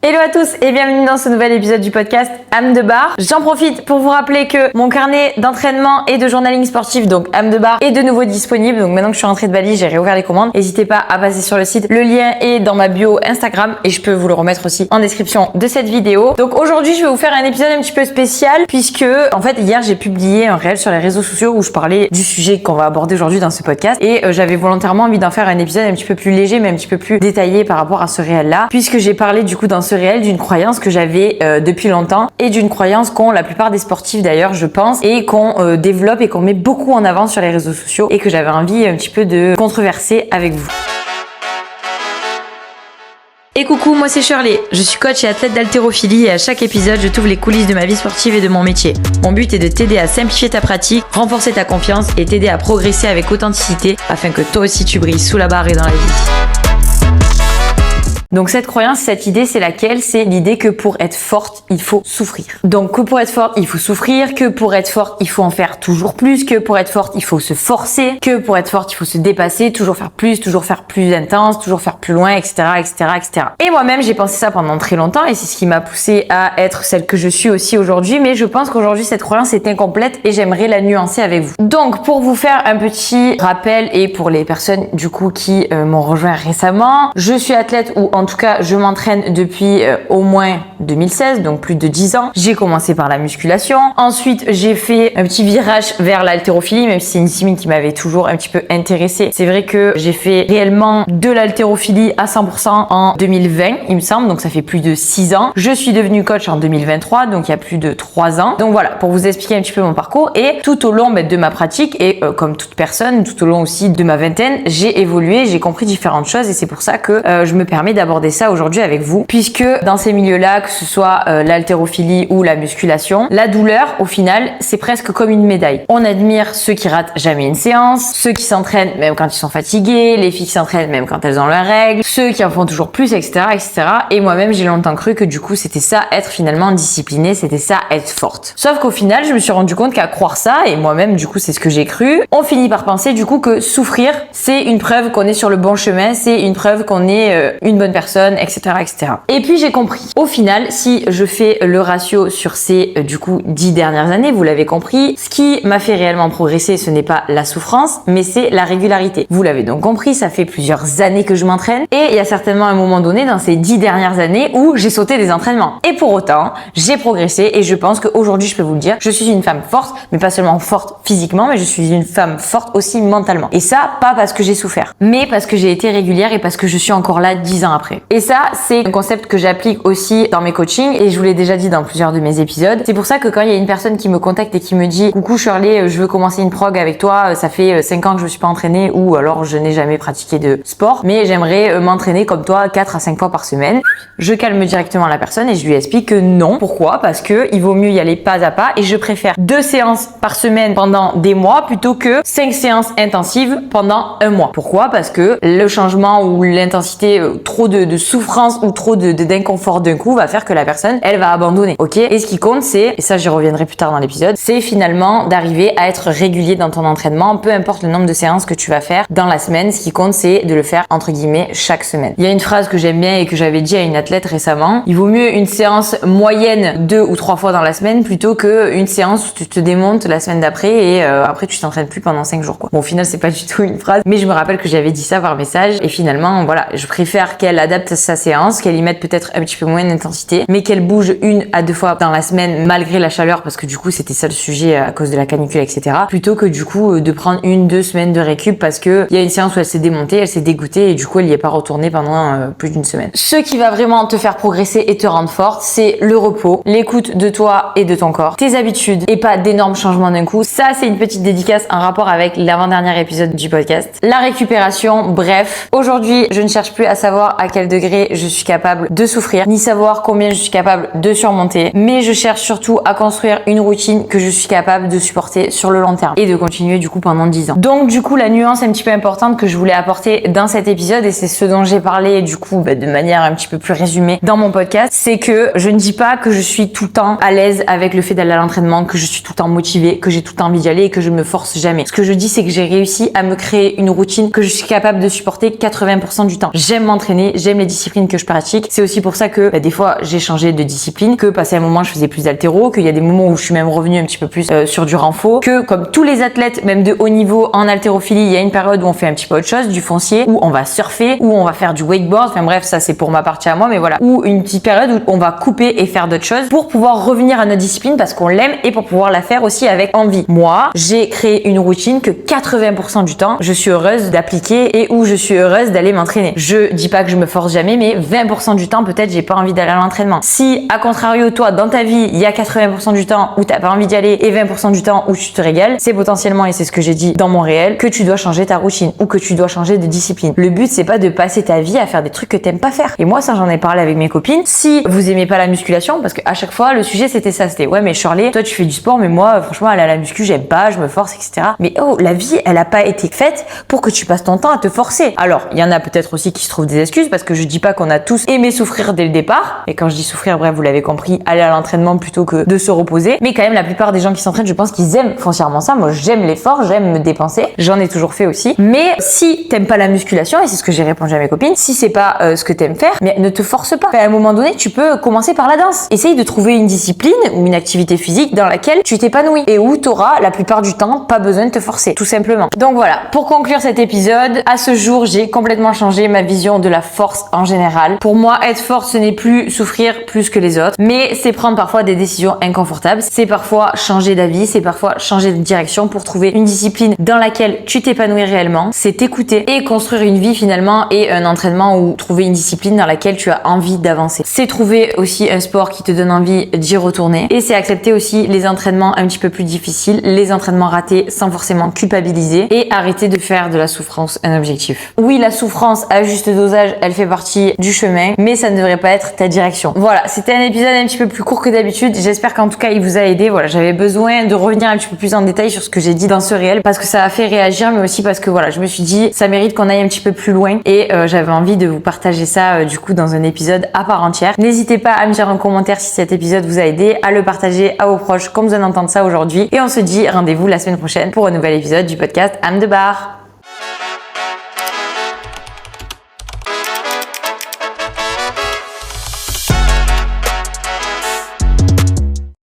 Hello à tous et bienvenue dans ce nouvel épisode du podcast Âme de Barre. J'en profite pour vous rappeler que mon carnet d'entraînement et de journaling sportif, donc Âme de Barre, est de nouveau disponible. Donc maintenant que je suis rentrée de Bali, j'ai réouvert les commandes. N'hésitez pas à passer sur le site. Le lien est dans ma bio Instagram et je peux vous le remettre aussi en description de cette vidéo. Donc aujourd'hui, je vais vous faire un épisode un petit peu spécial puisque en fait hier j'ai publié un réel sur les réseaux sociaux où je parlais du sujet qu'on va aborder aujourd'hui dans ce podcast et j'avais volontairement envie d'en faire un épisode un petit peu plus léger mais un petit peu plus détaillé par rapport à ce réel là puisque j'ai parlé du coup dans ce réel d'une croyance que j'avais depuis longtemps et d'une croyance qu'ont la plupart des sportifs d'ailleurs je pense et qu'on développe et qu'on met beaucoup en avant sur les réseaux sociaux et que j'avais envie un petit peu de controverser avec vous. Et coucou, moi c'est Shirley, je suis coach et athlète d'haltérophilie et à chaque épisode je t'ouvre les coulisses de ma vie sportive et de mon métier. Mon but est de t'aider à simplifier ta pratique, renforcer ta confiance et t'aider à progresser avec authenticité afin que toi aussi tu brilles sous la barre et dans la vie. Donc cette croyance, cette idée, c'est laquelle? C'est l'idée que pour être forte, il faut souffrir. Donc que pour être forte, il faut souffrir, que pour être forte, il faut en faire toujours plus, que pour être forte, il faut se forcer, que pour être forte, il faut se dépasser, toujours faire plus intense, toujours faire plus loin, etc., etc., etc. Et moi-même, j'ai pensé ça pendant très longtemps et c'est ce qui m'a poussée à être celle que je suis aussi aujourd'hui. Mais je pense qu'aujourd'hui, cette croyance est incomplète et j'aimerais la nuancer avec vous. Donc pour vous faire un petit rappel et pour les personnes du coup qui m'ont rejoint récemment, je suis athlète ou en tout cas, je m'entraîne depuis au moins 2016, donc plus de 10 ans. J'ai commencé par la musculation. Ensuite, j'ai fait un petit virage vers l'haltérophilie, même si c'est une discipline qui m'avait toujours un petit peu intéressée. C'est vrai que j'ai fait réellement de l'haltérophilie à 100% en 2020, il me semble, donc ça fait plus de 6 ans. Je suis devenue coach en 2023, donc il y a plus de 3 ans. Donc voilà, pour vous expliquer un petit peu mon parcours. Et tout au long de ma pratique, et comme toute personne, tout au long aussi de ma vingtaine, j'ai évolué, j'ai compris différentes choses et c'est pour ça que je me permets d'aborder ça aujourd'hui avec vous, puisque dans ces milieux-là, que ce soit l'haltérophilie ou la musculation, la douleur, au final, c'est presque comme une médaille. On admire ceux qui ratent jamais une séance, ceux qui s'entraînent même quand ils sont fatigués, les filles qui s'entraînent même quand elles ont leurs règles, ceux qui en font toujours plus, etc., etc. Et moi-même, j'ai longtemps cru que du coup, c'était ça, être finalement disciplinée, c'était ça, être forte. Sauf qu'au final, je me suis rendu compte qu'à croire ça, et moi-même, du coup, c'est ce que j'ai cru, on finit par penser du coup que souffrir, c'est une preuve qu'on est sur le bon chemin, c'est une preuve qu'on est une bonne personne, etc., etc. Et puis j'ai compris. Au final, si je fais le ratio sur ces du coup 10 dernières années, vous l'avez compris, ce qui m'a fait réellement progresser, ce n'est pas la souffrance, mais c'est la régularité. Vous l'avez donc compris, ça fait plusieurs années que je m'entraîne et il y a certainement un moment donné dans ces 10 dernières années où j'ai sauté des entraînements. Et pour autant, j'ai progressé et je pense qu'aujourd'hui, je peux vous le dire, je suis une femme forte, mais pas seulement forte physiquement, mais je suis une femme forte aussi mentalement. Et ça, pas parce que j'ai souffert, mais parce que j'ai été régulière et parce que je suis encore là 10 ans après. Et ça, c'est un concept que j'applique aussi dans mes coachings et je vous l'ai déjà dit dans plusieurs de mes épisodes. C'est pour ça que quand il y a une personne qui me contacte et qui me dit « Coucou Shirley, je veux commencer une prog avec toi, ça fait 5 ans que je me suis pas entraînée ou alors je n'ai jamais pratiqué de sport, mais j'aimerais m'entraîner comme toi 4 à 5 fois par semaine. » Je calme directement la personne et je lui explique que non. Pourquoi? Parce que il vaut mieux y aller pas à pas et je préfère 2 séances par semaine pendant des mois plutôt que 5 séances intensives pendant un mois. Pourquoi? Parce que le changement ou l'intensité, trop de souffrance ou trop d'inconfort d'un coup va faire que la personne, elle va abandonner. Ok? Et ce qui compte, c'est, et ça j'y reviendrai plus tard dans l'épisode, c'est finalement d'arriver à être régulier dans ton entraînement, peu importe le nombre de séances que tu vas faire dans la semaine. Ce qui compte, c'est de le faire entre guillemets chaque semaine. Il y a une phrase que j'aime bien et que j'avais dit à une athlète récemment. Il vaut mieux une séance moyenne 2 ou 3 fois dans la semaine plutôt que une séance où tu te démontes la semaine d'après et après tu t'entraînes plus pendant 5 jours quoi. Bon, au final, c'est pas du tout une phrase, mais je me rappelle que j'avais dit ça par message et finalement, voilà, je préfère qu'elle adapte sa séance, qu'elle y mette peut-être un petit peu moins d'intensité, mais qu'elle bouge 1 à 2 fois dans la semaine malgré la chaleur, parce que du coup c'était ça le sujet à cause de la canicule, etc. Plutôt que du coup de prendre 1-2 semaines de récup parce que il y a une séance où elle s'est démontée, elle s'est dégoûtée et du coup elle y est pas retournée pendant plus d'une semaine. Ce qui va vraiment te faire progresser et te rendre forte, c'est le repos, l'écoute de toi et de ton corps, tes habitudes et pas d'énormes changements d'un coup. Ça, c'est une petite dédicace en rapport avec l'avant-dernier épisode du podcast. La récupération, bref. Aujourd'hui, je ne cherche plus à savoir à quel degré je suis capable de souffrir, ni savoir combien je suis capable de surmonter, mais je cherche surtout à construire une routine que je suis capable de supporter sur le long terme et de continuer du coup pendant 10 ans. Donc du coup, la nuance un petit peu importante que je voulais apporter dans cet épisode, et c'est ce dont j'ai parlé du coup de manière un petit peu plus résumée dans mon podcast, c'est que je ne dis pas que je suis tout le temps à l'aise avec le fait d'aller à l'entraînement, que je suis tout le temps motivée, que j'ai tout le temps envie d'y aller et que je me force jamais. Ce que je dis, c'est que j'ai réussi à me créer une routine que je suis capable de supporter 80% du temps. J'aime m'entraîner, j'aime les disciplines que je pratique. C'est aussi pour ça que des fois j'ai changé de discipline, que passé un moment je faisais plus d'haltéro, qu'il y a des moments où je suis même revenue un petit peu plus sur du renfo, que comme tous les athlètes, même de haut niveau en haltérophilie, il y a une période où on fait un petit peu autre chose, du foncier, où on va surfer, où on va faire du wakeboard, enfin bref, ça c'est pour ma partie à moi, mais voilà, ou une petite période où on va couper et faire d'autres choses pour pouvoir revenir à notre discipline parce qu'on l'aime et pour pouvoir la faire aussi avec envie. Moi, j'ai créé une routine que 80% du temps, je suis heureuse d'appliquer et où je suis heureuse d'aller m'entraîner. Je dis pas que je me force jamais, mais 20% du temps, peut-être j'ai pas envie d'aller à l'entraînement. Si, à contrario, toi, dans ta vie, il y a 80% du temps où t'as pas envie d'y aller et 20% du temps où tu te régales, c'est potentiellement, et c'est ce que j'ai dit dans mon réel, que tu dois changer ta routine ou que tu dois changer de discipline. Le but, c'est pas de passer ta vie à faire des trucs que t'aimes pas faire. Et moi, ça, j'en ai parlé avec mes copines. Si vous aimez pas la musculation, parce qu'à chaque fois, le sujet, c'était ça, c'était ouais, mais Shirley, toi, tu fais du sport, mais moi, franchement, aller à la muscu, j'aime pas, je me force, etc. Mais oh, la vie, elle a pas été faite pour que tu passes ton temps à te forcer. Alors, il y en a peut-être aussi qui se trouvent des excuses parce que je dis pas qu'on a tous aimé souffrir dès le départ. Et quand je dis souffrir, bref, vous l'avez compris, aller à l'entraînement plutôt que de se reposer. Mais quand même, la plupart des gens qui s'entraînent, je pense qu'ils aiment foncièrement ça. Moi, j'aime l'effort, j'aime me dépenser. J'en ai toujours fait aussi. Mais si t'aimes pas la musculation, et c'est ce que j'ai répondu à mes copines, si c'est pas ce que t'aimes faire, mais ne te force pas. À un moment donné, tu peux commencer par la danse. Essaye de trouver une discipline ou une activité physique dans laquelle tu t'épanouis et où t'auras la plupart du temps pas besoin de te forcer, tout simplement. Donc voilà, pour conclure cet épisode, à ce jour, j'ai complètement changé ma vision de la force en général. Pour moi, être forte, ce n'est plus souffrir plus que les autres, mais c'est prendre parfois des décisions inconfortables. C'est parfois changer d'avis, c'est parfois changer de direction pour trouver une discipline dans laquelle tu t'épanouis réellement. C'est t'écouter et construire une vie finalement et un entraînement ou trouver une discipline dans laquelle tu as envie d'avancer. C'est trouver aussi un sport qui te donne envie d'y retourner et c'est accepter aussi les entraînements un petit peu plus difficiles, les entraînements ratés sans forcément culpabiliser et arrêter de faire de la souffrance un objectif. Oui, la souffrance à juste dosage, elle fait partie du chemin, mais ça ne devrait pas être ta direction. Voilà, c'était un épisode un petit peu plus court que d'habitude. J'espère qu'en tout cas, il vous a aidé. Voilà, j'avais besoin de revenir un petit peu plus en détail sur ce que j'ai dit dans ce réel parce que ça a fait réagir, mais aussi parce que voilà, je me suis dit, ça mérite qu'on aille un petit peu plus loin et j'avais envie de vous partager ça du coup dans un épisode à part entière. N'hésitez pas à me dire en commentaire si cet épisode vous a aidé, à le partager à vos proches comme vous en entendez ça aujourd'hui et on se dit rendez-vous la semaine prochaine pour un nouvel épisode du podcast Âme de Barre.